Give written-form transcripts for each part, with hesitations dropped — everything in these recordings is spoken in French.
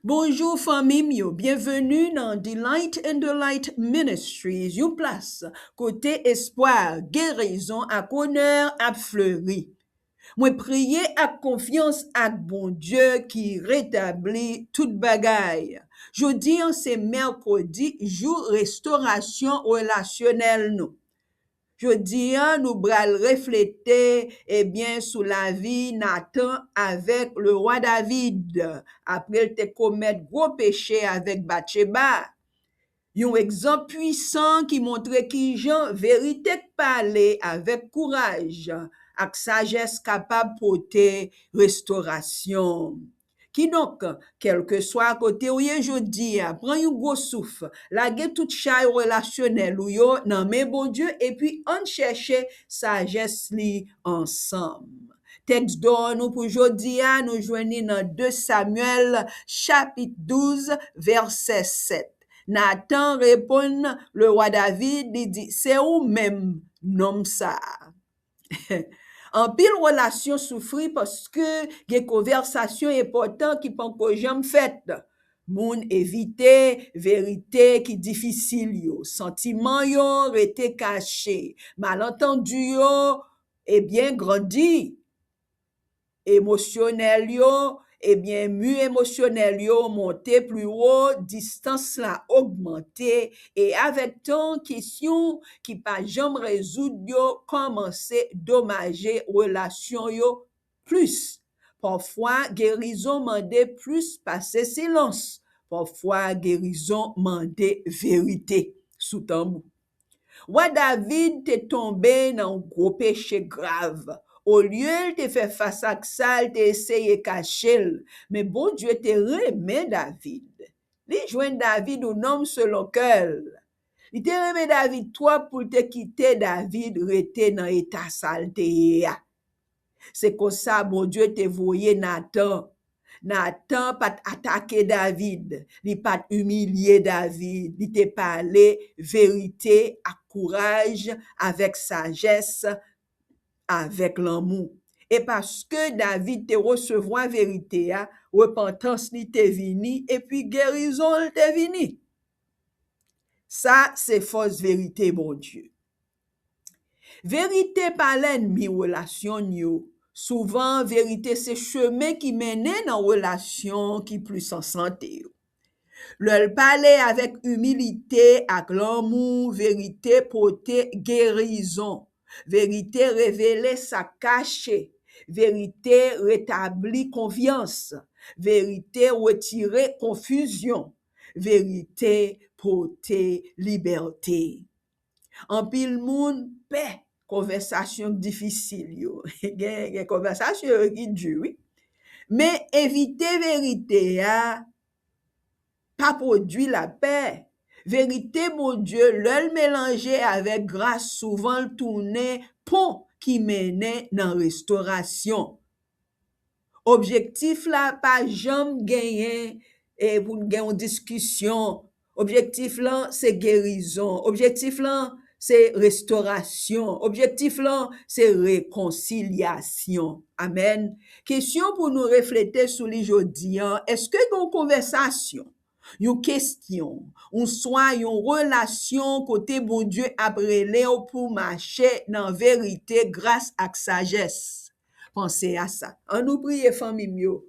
Bonjour famille mio, bienvenue dans Delight and Delight Ministries, une place côté espoir, guérison à honneur à fleuri. Moi prier à confiance à bon Dieu qui rétablit toute bagaille. Jeudi, c'est mercredi, jour restauration relationnelle nous. Jodi nous bral refléter sous la vie Nathan avec le roi David. Après il te commettre gros péché avec Bathsheba. Un exemple puissant qui montre qui Jean vérité parler avec courage, avec sagesse capable porter restauration. Qui donc, quel que soit côté où ye jodi, prend un gros souffle, lage tout chay relationnel ou yo nan men bon Dieu et puis on cherche sagesse li ensemble. Texte d'or nous pour jodi nous joignons dans 2 Samuel chapitre 12 verset 7. Nathan répond le roi David, il dit, c'est ou même nom ça. En pile relation souffri parce que des conversations importantes qui pas que jamais faites. Moun éviter vérité qui difficile yo, sentiment yo rete caché, malentendu yo grandi, émotionnel yo mu émotionnel yo monter plus haut, distance là augmenter et avec ton question qui pas jamais résoudre yo commencer dommager relation yo plus. Parfois guérison mandé plus passer silence. Parfois guérison mandé vérité sous tambour. Roi David t'est tombé dans un gros péché grave. Au lieu de te faire face à ça, il t'a essayé de cacher. Mais bon Dieu te remet David. Il joint David au nom selon cœur. Il te remet David toi pour te quitter David rester dans l'état saleté. C'est comme ça bon Dieu te voyé Nathan. Nathan pas attaqué David, il pas humilié David, il te parlé vérité à courage, avec sagesse, avec l'amour. Et parce que David te recevoir vérité, repentance li te vini, et puis guérison li te vini. Ça, c'est fausse vérité, bon Dieu. Vérité par l'ennemi relation yo. Souvent, vérité, c'est chemin qui mène dans relation qui plus en santé. Le parler avec humilité, avec l'amour, vérité porter guérison. Vérité révéler sa cachée. Vérité rétablir confiance. Vérité retirer confusion. Vérité porter liberté. En pile moun paix. Conversation difficile yo. Gen conversation qui dure, oui. Mais éviter vérité pas produit la paix. Vérité, mon Dieu, le mélanger avec grâce souvent le tourner pont qui menait dans restauration. Objectif là pas jamais gagner et pour gagner une discussion. Objectif là c'est guérison. Objectif là c'est restauration. Objectif là, c'est réconciliation. Amen. Question pour nous refléter sur les jodi, est-ce que dans conversation, une question, ou soit une relation côté bon Dieu après pour marcher dans vérité grâce à sagesse? Pensez à ça. On nous prie, famille mio.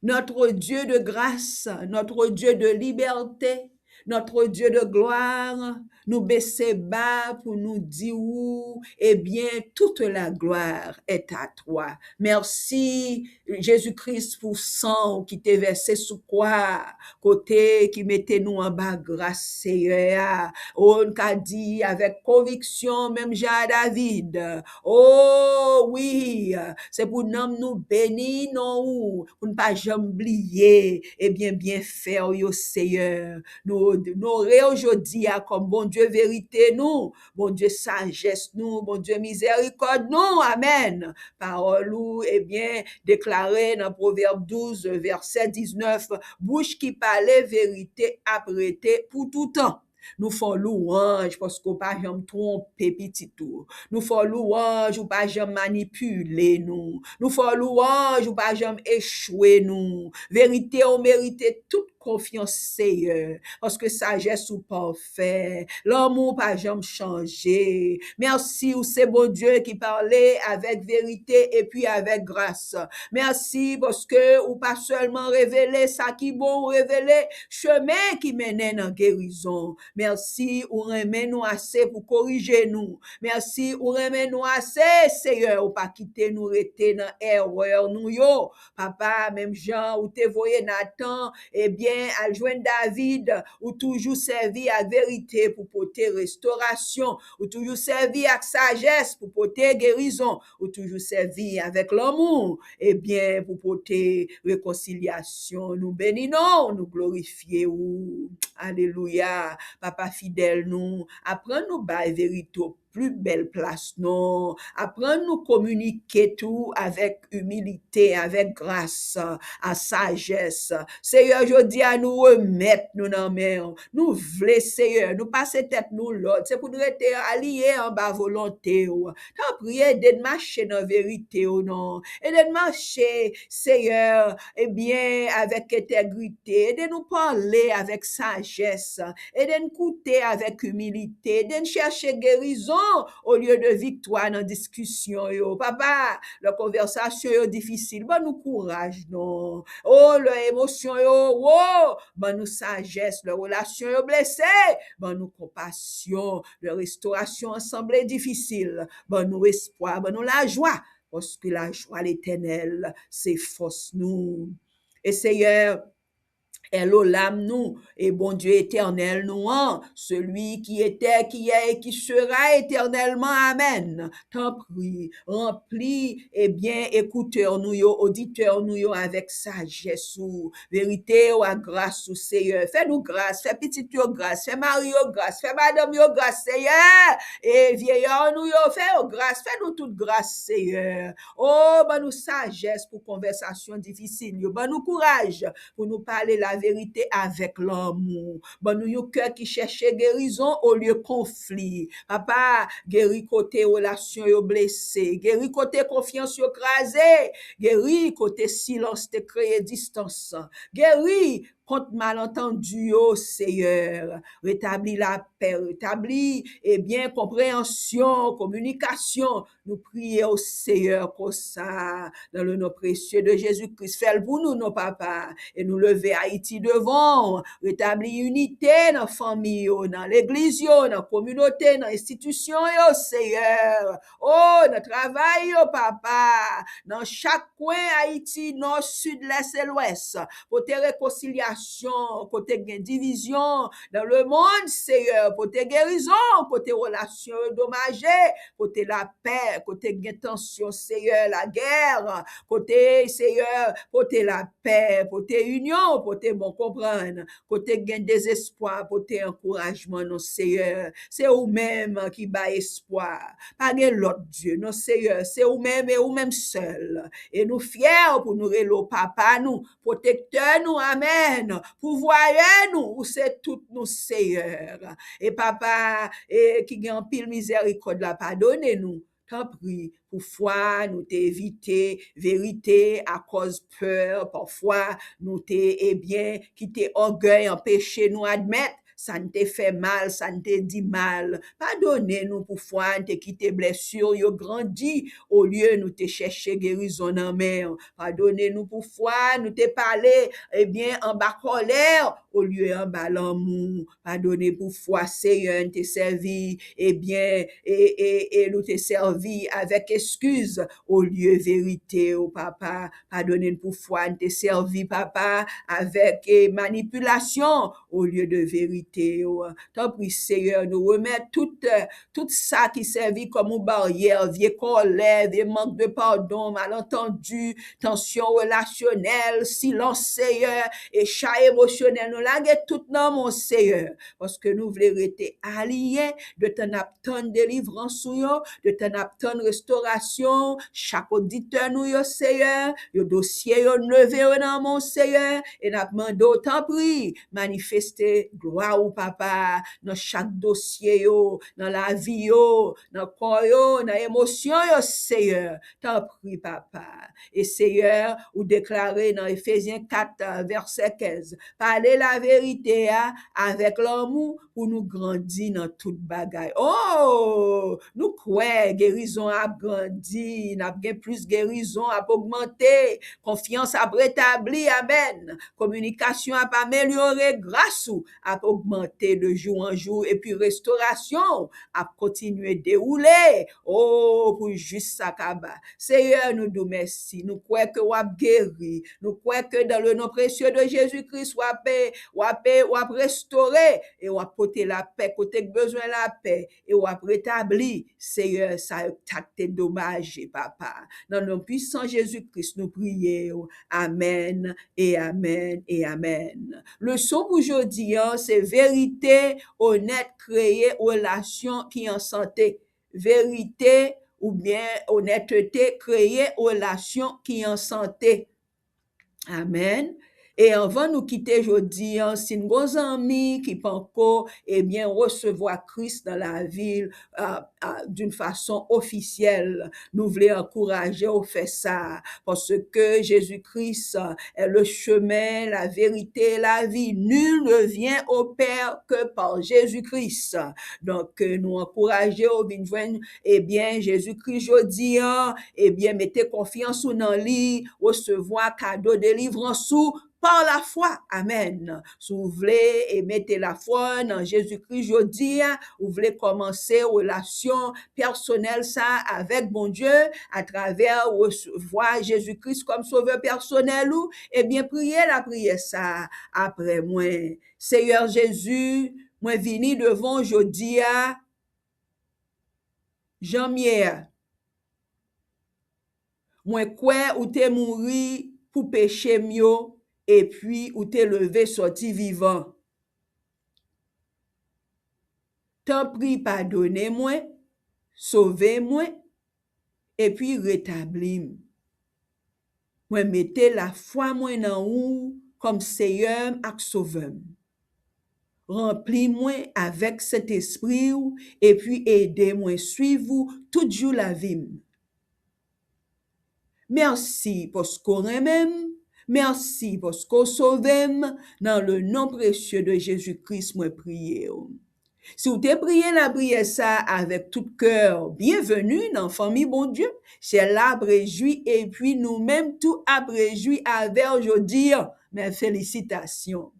Notre Dieu de grâce, notre Dieu de liberté, notre Dieu de gloire, nous baisser bas pour nous dire, toute la gloire est à toi. Merci, Jésus-Christ, pour sang qui t'est versé sous croix, côté qui mettait nous en bas grâce, Seigneur. On qu'a dit avec conviction, même Jean David. Oh, oui, c'est pour nous bénir, non, pour ne pas jamais oublier, bien faire, yo, Seigneur. Nous aujourd'hui, comme bon Dieu vérité, nous, bon Dieu sagesse, nous, bon Dieu miséricorde, nous, amen. Parole ou, déclaré dans Proverbe 12, verset 19, bouche qui parlait vérité apprêtée pour tout temps. Nous faisons louange parce qu'on pas jamais tromper petit tout. Nous faisons louange ou pas jamais manipuler nous. Nous faisons louange ou pas jamais échouer nous. Vérité, on mérite toute confiance, Seigneur, parce que sagesse ou parfait, l'amour pas jamais changé. Merci ou c'est bon Dieu qui parlait avec vérité et puis avec grâce. Merci parce que ou pas seulement révéler ça qui bon, révéler chemin qui mène en guérison. Merci ou remet nous assez pour corriger nous. Merci ou remet nous assez, Seigneur, ou pas quitter nous rester dans erreur nous yo. Papa, même Jean, ou te voyé Nathan, eh bien, à joindre David, ou toujours servi à vérité pour porter restauration, ou toujours servi avec sagesse pour porter guérison, ou toujours servi avec l'amour, eh bien, pour porter réconciliation. Nous bénissons, nous glorifions. Alléluia. Papa fidèle, nous, apprends-nous by vérité plus belle place, non. Apprends-nous communiquer tout avec humilité, avec grâce, à sagesse. Seigneur, je dis à nous remettre nous dans main. Nous voulons, Seigneur, nous passer tête nous l'autre. C'est pour nous être alliés en bas volonté. T'en prie, aide de marcher dans la vérité, non. Aide de marcher, Seigneur, eh bien, avec intégrité. Aide de nous parler avec sagesse. Aide de nous écouter avec humilité. Aide de nous chercher guérison au lieu de victoire dans discussion yo. Papa, la conversation yo difficile, bon nous courage non. Oh, le émotion yo, oh, bon nous sagesse, la relation yo blessée, bon nous compassion, la restauration ensemble est difficile, bon nous espoir, bon nous la joie, parce que la joie l'éternel, c'est force nous. Et Seigneur, Elohim nous, et bon Dieu éternel nous, celui qui était, qui est et qui sera éternellement, amen. T'en prie, remplis, eh bien, écouteurs nous, auditeurs nous, avec sagesse ou vérité ou à grâce ou Seigneur. Fais-nous grâce, fais petit yo grâce, fais Marie yo grâce, fais madame yo grâce, Seigneur. Et vieillard nous, fais grâce, fais-nous toute grâce, Seigneur. Oh, ben nous sagesse pour conversation difficile, ben nous courage pour nous parler la vérité avec l'amour. Bon, nous, un cœur qui cherche guérison au lieu de conflit. Papa, guéris côté relation yo blessé, guéris côté confiance yo crasé, guéris côté silence te créé distance, guéris contre malentendu, oh Seigneur, rétablis la paix, rétablis, eh bien, compréhension, communication. Nous prions au Seigneur pour ça, dans le nom précieux de Jésus-Christ. Fais-le pour nous, nos papas, et nous lever Haïti devant, rétablir unité dans la famille, dans l'église, dans la communauté, dans l'institution, oh Seigneur. Oh, dans le travail, oh papa, dans chaque coin Haïti, nord, sud, l'est et l'ouest, pour tes réconciliations, côté division dans le monde, Seigneur, côté guérison, côté relations dommagées, côté la paix, côté tension, Seigneur, la guerre, côté, Seigneur, côté la paix, côté union, côté bon comprendre, côté gain désespoir, côté encouragement, non, Seigneur, c'est vous-même qui bat espoir, pas l'autre Dieu, non, Seigneur, c'est vous-même et vous-même seul, et nous fiers pour nous relo papa, nous, protecteur, nous, amen, pourvoyeur, nous, c'est tout nous, Seigneur, et papa, et qui gagne pile miséricorde la pardonne nous, t'en prie, pour foi, nous t'éviter vérité à cause peur, parfois, nous t'es, eh bien, qui t'es orgueil, empêcher nous admettre, ça ne te fait mal, ça ne te dit mal. Pardonnez-nous pour foi, te quitté blessure, yo grandi, au lieu nous te chercher guérison en mer. Pardonnez-nous pour foi, nous te parler, eh bien, en bas colère, au lieu en bas l'amour. Pardonnez pour foi, Seigneur, te servi, eh bien, et nous te servi avec excuse, au lieu vérité, oh papa. Pardonnez-nous pour foi, te servi, papa, avec manipulation, au lieu de vérité. Tant pis, Seigneur, nous remettre tout ça qui servit comme une barrière, vieux colère, vieux manque de pardon, malentendu, tension relationnelle, silence, Seigneur, et chat émotionnel, nous laguer tout dans mon Seigneur, parce que nous voulons rester alliés, de t'en attendre délivrance, de t'en attendre restauration, chaque auditeur, nous, yo, Seigneur, yo dossier, yo levé dans mon Seigneur, et n'a demandé autant prix, manifester gloire ba ou papa, dans chaque dossier yo, dans la vie yo, dans corps yo, dans émotion yo, Seigneur. T'en prie, papa. Et Seigneur, ou déclarer dans Éphésiens 4, verset 15, parler la vérité avec l'amour pour nous grandir dans toute bagaille. Oh, nous croyons, guérison a grandi, n'a bien plus guérison a augmenté, confiance a rétabli, amen. Communication a amélioré, grâce a augmenté de jour en jour, et puis restauration a continué dérouler. Oh, pour juste ça, Seigneur, nous nous merci. Nous croyons que vous avez guéri. Nous croyons que dans le nom précieux de Jésus-Christ, vous avez restauré et vous avez porté la paix, côté besoin de la paix, et vous avez rétabli. Seigneur, ça a été dommage, papa. Dans le nom puissant Jésus-Christ, nous prions. Amen et amen et amen. Le son pour aujourd'hui, c'est vérité, honnête, créer, relation qui en santé. Vérité ou bien honnêteté, créer relation qui en santé. Amen. Et avant nous quitter aujourd'hui, si nous avons amis qui peuvent encore, bien, recevoir Christ dans la ville d'une façon officielle, nous voulons encourager au faire ça, parce que Jésus-Christ est le chemin, la vérité, la vie. Nul ne vient au Père que par Jésus-Christ. Donc, nous encourager au bien, bien, Jésus-Christ, aujourd'hui, bien, mettez confiance dans lui, recevoir cadeau délivrance par la foi. Amen. Si vous voulez et mettez la foi dans Jésus-Christ, je dis, vous voulez commencer relation personnelle ça avec bon Dieu à travers recevoir Jésus-Christ comme sauveur personnel ou, bien, priez la prière ça après moi. Seigneur Jésus, moi vini devant aujourd'hui à Jean-Mier. Moi quoi ou t'es mouri pour péché mieux et puis ou t'es levé sorti vivant. T'en prie, pardonnez-moi, sauvez-moi et puis rétablis-moi. Moi mettez la foi moi dans ou comme Seigneur et sauveur. Remplis-moi avec cet esprit et puis aidez-moi suivre tout jour la vie. Merci parce qu'on aime. Merci parce qu'on sauve. Dans le nom précieux de Jésus-Christ, moi prier. Si vous te priez la prière ça avec tout cœur, bienvenue dans la famille bon Dieu. C'est l'arbre réjoui et puis nous-mêmes tout arbre réjoui avec aujourd'hui. Mes félicitations.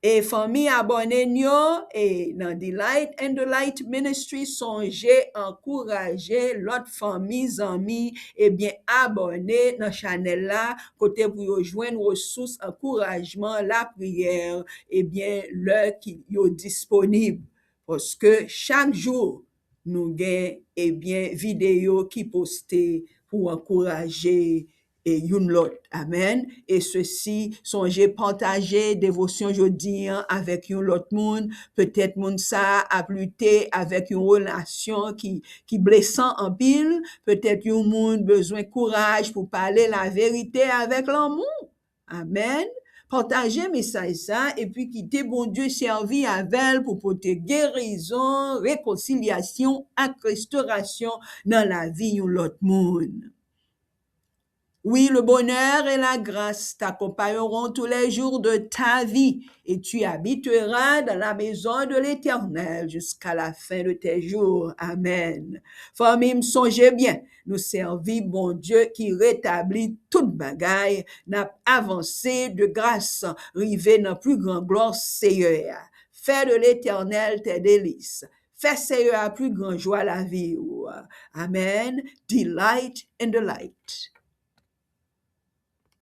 Et famille abonnez-nous et dans Delight and Delight Ministry, songez, encouragez l'autre famille, amis, et bien abonnez dans channel là, côté pour rejoindre ressources, encouragement, la prière, et bien l'heure qui est disponible. Parce que chaque jour, nous avons, et bien, vidéo qui postée pour encourager et une l'autre. Amen. Et ceci, songez partager dévotion aujourd'hui avec une l'autre monde. Peut-être monde ça a lutté avec une relation qui blessant en pile. Peut-être un monde besoin de courage pour parler la vérité avec l'amour. Amen. Partagez message ça et puis quittez bon Dieu servi avec pour porter guérison, réconciliation et restauration dans la vie de l'autre monde. Oui, le bonheur et la grâce t'accompagneront tous les jours de ta vie et tu habiteras dans la maison de l'Éternel jusqu'à la fin de tes jours. Amen. Famille, songez bien, nous servir bon Dieu qui rétablit toute bagaille, n'a avancé de grâce, rivé dans plus grande gloire, Seigneur. Fais de l'Éternel tes délices. Fais Seigneur à plus grande joie la vie. Amen. Delight in the light.